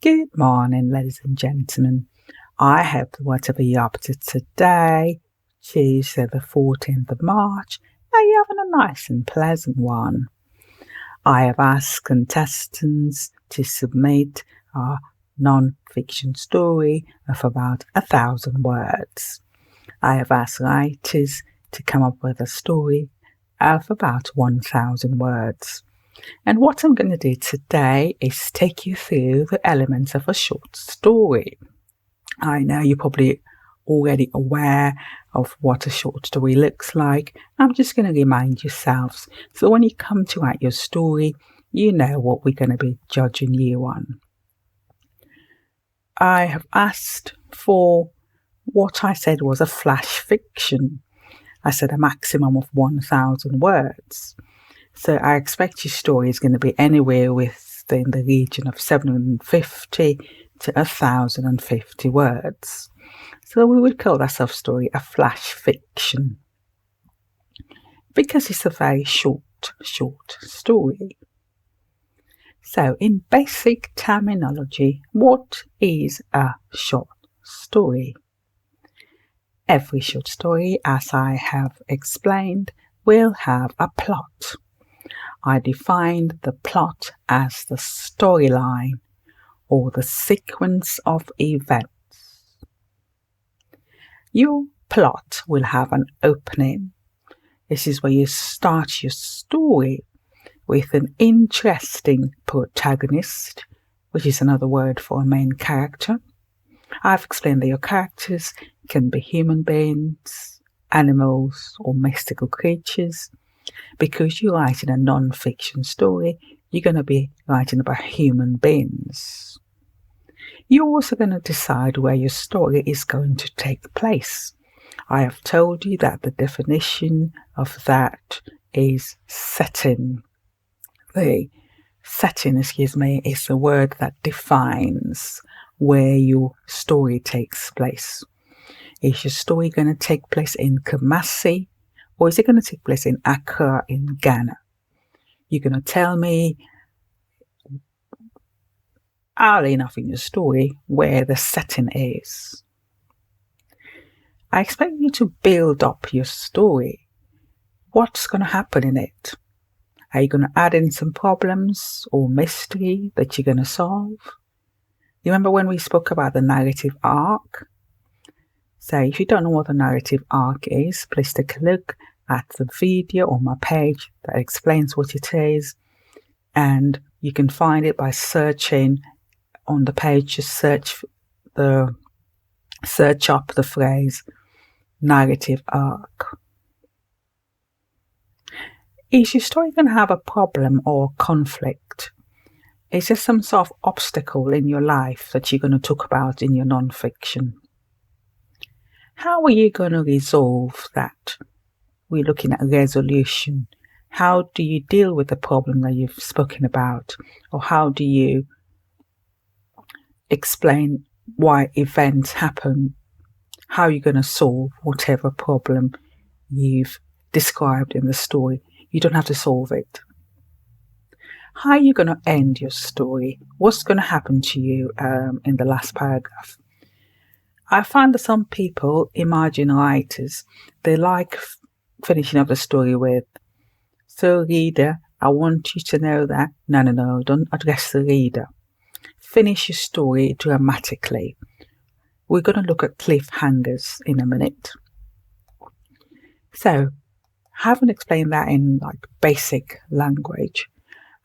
Good morning, ladies and gentlemen. I hope that whatever you're up to today, Tuesday the 14th of March, that you're having a nice and pleasant one. I have asked contestants to submit a non-fiction story of about 1,000 words. I have asked writers to come up with a story of about 1,000 words. And what I'm going to do today is take you through the elements of a short story. I know you're probably already aware of what a short story looks like. I'm just going to remind yourselves so when you come to write your story, you know what we're going to be judging you on. I have asked for what I said was a flash fiction. I said a maximum of 1,000 words. So I expect your story is going to be anywhere within the region of 750 to 1,050 words. So we would call that story a flash fiction because it's a very short story. So in basic terminology, what is a short story? Every short story, as I have explained, will have a plot. I defined the plot as the storyline or the sequence of events. Your plot will have an opening. This is where you start your story with an interesting protagonist, which is another word for a main character. I've explained that your characters can be human beings, animals, or mystical creatures. Because you're writing a non-fiction story, you're going to be writing about human beings. You're also going to decide where your story is going to take place. I have told you that the definition of that is setting. The setting, is the word that defines where your story takes place. Is your story going to take place in Kumasi? Or is it going to take place in Accra in Ghana? You're going to tell me early enough in your story where the setting is. I expect you to build up your story. What's going to happen in it? Are you going to add in some problems or mystery that you're going to solve? You remember when we spoke about the narrative arc? So if you don't know what the narrative arc is, please take a look at the video on my page that explains what it is. And you can find it by searching on the page. Just search up the phrase narrative arc. Is your story going to have a problem or conflict? Is there some sort of obstacle in your life that you're going to talk about in your non-fiction? How are you going to resolve that? We're looking at resolution. How do you deal with the problem that you've spoken about? Or how do you explain why events happen? How are you going to solve whatever problem you've described in the story? You don't have to solve it. How are you going to end your story? What's going to happen to you in the last paragraph? I find that some people, imagine writers, they like finishing up the story with, so reader, I want you to know that. No, don't address the reader. Finish your story dramatically. We're going to look at cliffhangers in a minute. So, having explained that in basic language,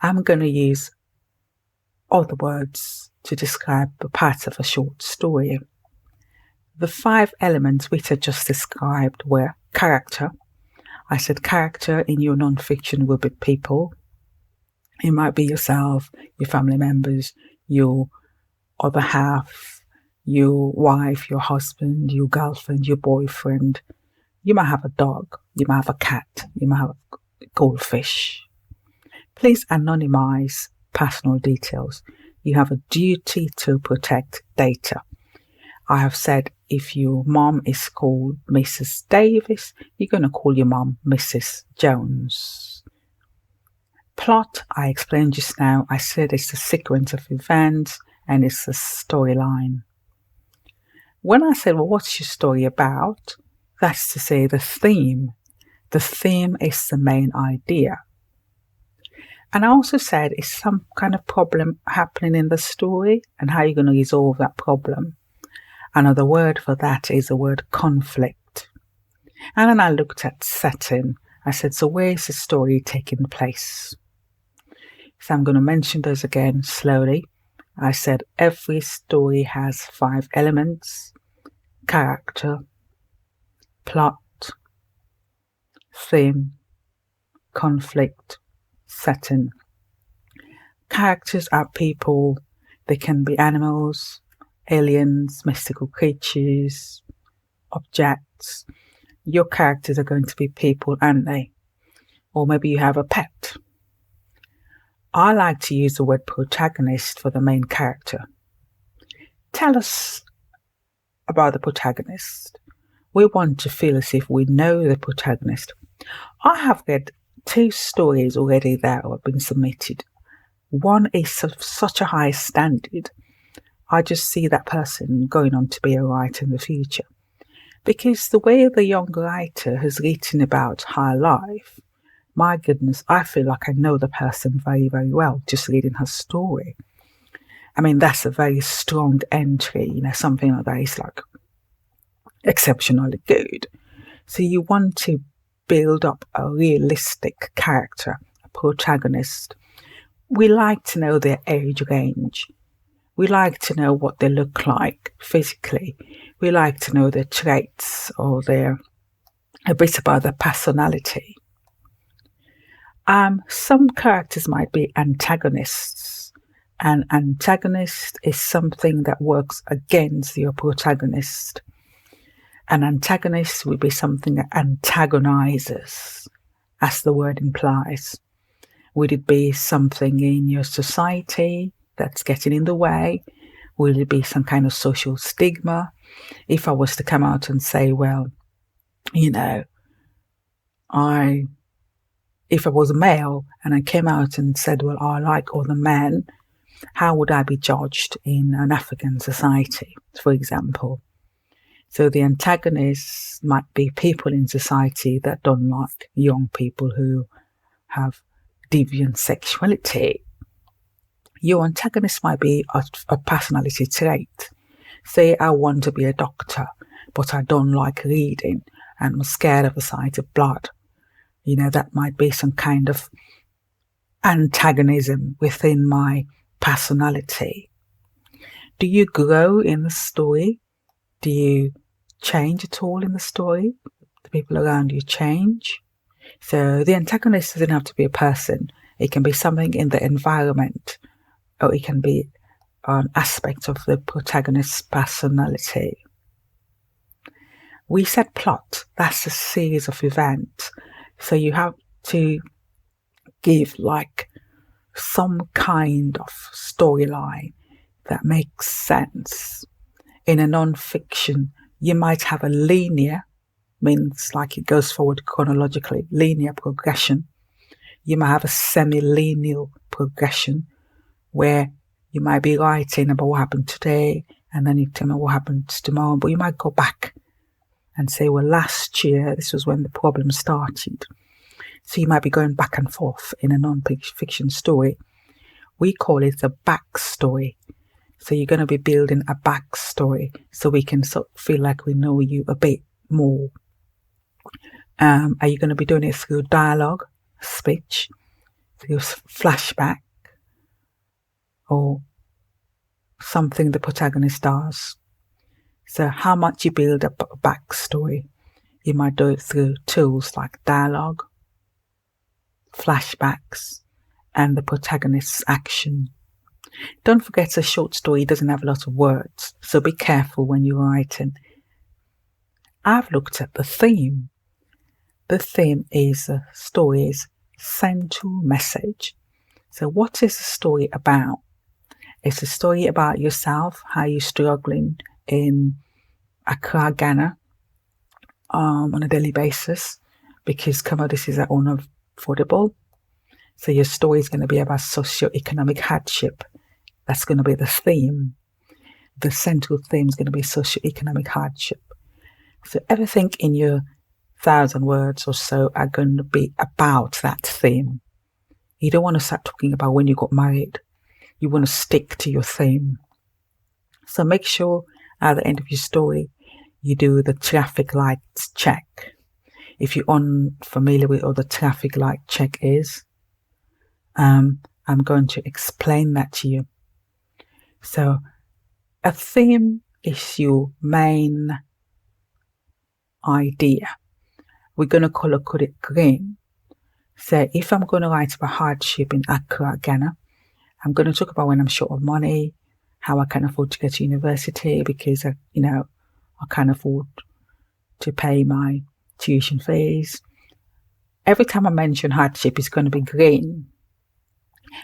I'm going to use other words to describe the parts of a short story. The 5 elements which I just described were character. I said character in your non-fiction will be people. It might be yourself, your family members, your other half, your wife, your husband, your girlfriend, your boyfriend. You might have a dog, you might have a cat, you might have a goldfish. Please anonymize personal details. You have a duty to protect data. I have said if your mom is called Mrs. Davis, you're going to call your mom Mrs. Jones. Plot, I explained just now. I said it's a sequence of events and it's a storyline. When I said, well, what's your story about? That's to say the theme. The theme is the main idea. And I also said, is some kind of problem happening in the story and how you're going to resolve that problem. Another word for that is the word conflict. And then I looked at setting. I said, so where is the story taking place? So I'm going to mention those again slowly. I said every story has 5 elements: character, plot, theme, conflict, setting. Characters are people. They can be animals, aliens, mystical creatures, objects. Your characters are going to be people, aren't they? Or maybe you have a pet. I like to use the word protagonist for the main character. Tell us about the protagonist. We want to feel as if we know the protagonist. I have read 2 stories already that have been submitted. One is of such a high standard, I just see that person going on to be a writer in the future. Because the way the young writer has written about her life, my goodness, I feel like I know the person very, very well, just reading her story. I mean, that's a very strong entry, something like that is like exceptionally good. So you want to build up a realistic character, a protagonist. We like to know their age range. We like to know what they look like physically. We like to know their traits or a bit about their personality. Some characters might be antagonists. An antagonist is something that works against your protagonist. An antagonist would be something that antagonizes, as the word implies. Would it be something in your society that's getting in the way? Will it be some kind of social stigma? If I was to come out and say, well, if I was a male and I came out and said, well, I like other men, how would I be judged in an African society, for example? So the antagonists might be people in society that don't like young people who have deviant sexuality. Your antagonist might be a personality trait. Say I want to be a doctor, but I don't like reading and I'm scared of the sight of blood. That might be some kind of antagonism within my personality. Do you grow in the story? Do you change at all in the story? The people around you change? So the antagonist doesn't have to be a person. It can be something in the environment, or it can be an aspect of the protagonist's personality. We said plot. That's a series of events. So you have to give like some kind of storyline that makes sense. In a non-fiction, you might have a linear, means like it goes forward chronologically, linear progression. You might have a semi-linear progression where you might be writing about what happened today and then you tell me what happens tomorrow, but you might go back and say, well, last year, this was when the problem started. So you might be going back and forth in a non-fiction story. We call it a backstory. So you're going to be building a backstory so we can sort of feel like we know you a bit more. Are you going to be doing it through dialogue, speech, through flashback, or something the protagonist does? So how much you build up a backstory? You might do it through tools like dialogue, flashbacks, and the protagonist's action. Don't forget a short story doesn't have a lot of words, so be careful when you're writing. I've looked at the theme. The theme is the story's central message. So what is the story about? It's a story about yourself, how you're struggling in Accra, Ghana, on a daily basis because commodities are unaffordable. So your story is going to be about socio-economic hardship That's going to be the theme. The central theme is going to be socioeconomic hardship. So everything in your 1,000 words or so are going to be about that theme. You don't want to start talking about when you got married. You want to stick to your theme. So make sure at the end of your story, you do the traffic lights check. If you're unfamiliar with what the traffic light check is, I'm going to explain that to you. So a theme is your main idea. We're going to color code it green. So if I'm going to write about hardship in Accra, Ghana, I'm going to talk about when I'm short of money, how I can afford to go to university because, I can't afford to pay my tuition fees. Every time I mention hardship, it's going to be green.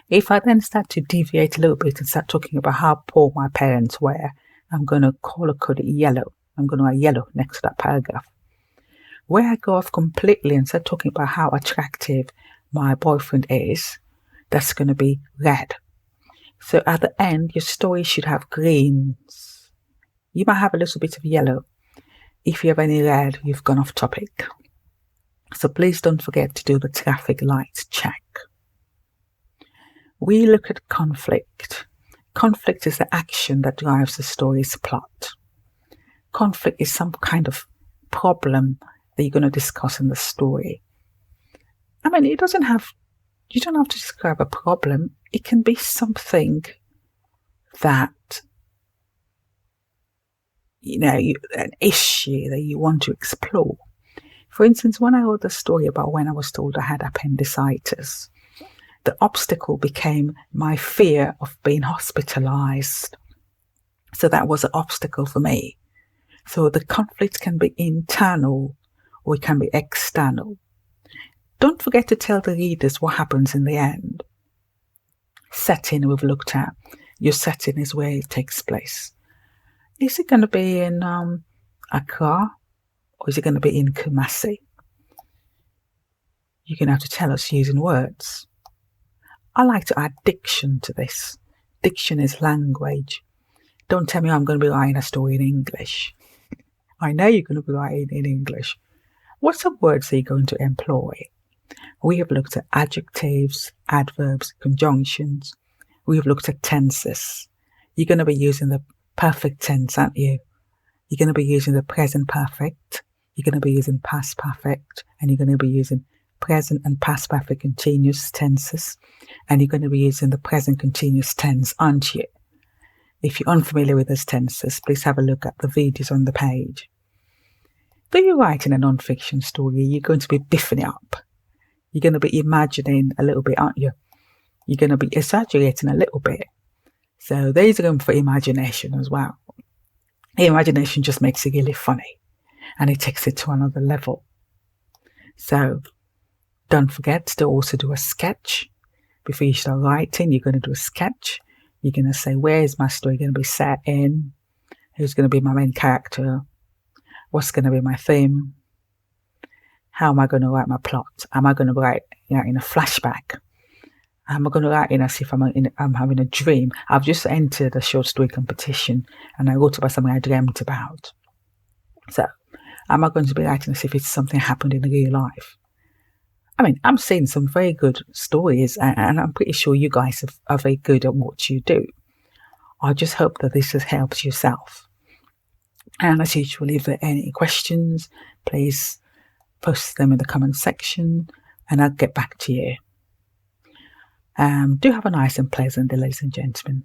If I then start to deviate a little bit and start talking about how poor my parents were, I'm going to color code it yellow. I'm going to write yellow next to that paragraph. Where I go off completely and start talking about how attractive my boyfriend is, that's going to be red. So at the end, your story should have greens. You might have a little bit of yellow. If you have any red, you've gone off topic. So please don't forget to do the traffic lights check. We look at conflict. Conflict is the action that drives the story's plot. Conflict is some kind of problem that you're going to discuss in the story. I mean, you don't have to describe a problem. It can be something that, an issue that you want to explore. For instance, when I wrote the story about when I was told I had appendicitis, the obstacle became my fear of being hospitalized. So that was an obstacle for me. So the conflict can be internal or it can be external. Don't forget to tell the readers what happens in the end. Setting we've looked at. Your setting is where it takes place. Is it going to be in Accra or is it going to be in Kumasi? You're going to have to tell us using words. I like to add diction to this. Diction is language. Don't tell me I'm going to be writing a story in English. I know you're going to be writing in English. What some words are you going to employ? We have looked at adjectives, adverbs, conjunctions. We have looked at tenses. You're going to be using the perfect tense, aren't you? You're going to be using the present perfect. You're going to be using past perfect. And you're going to be using present and past perfect continuous tenses. And you're going to be using the present continuous tense, aren't you? If you're unfamiliar with those tenses, please have a look at the videos on the page. Though you're writing a non-fiction story, you're going to be biffing it up. You're going to be imagining a little bit, aren't you? You're going to be exaggerating a little bit. So there's room for imagination as well. Imagination just makes it really funny and it takes it to another level. So don't forget to also do a sketch. Before you start writing, you're going to do a sketch. You're going to say, where is my story going to be set in? Who's going to be my main character? What's going to be my theme? How am I going to write my plot? Am I going to write in a flashback? Am I going to write as if I'm having a dream? I've just entered a short story competition and I wrote about something I dreamt about. So, am I going to be writing as if it's something happened in real life? I mean, I'm seeing some very good stories and I'm pretty sure you guys are very good at what you do. I just hope that this has helped yourself. And as usual, if there are any questions, please post them in the comment section and I'll get back to you. Do have a nice and pleasant day, ladies and gentlemen.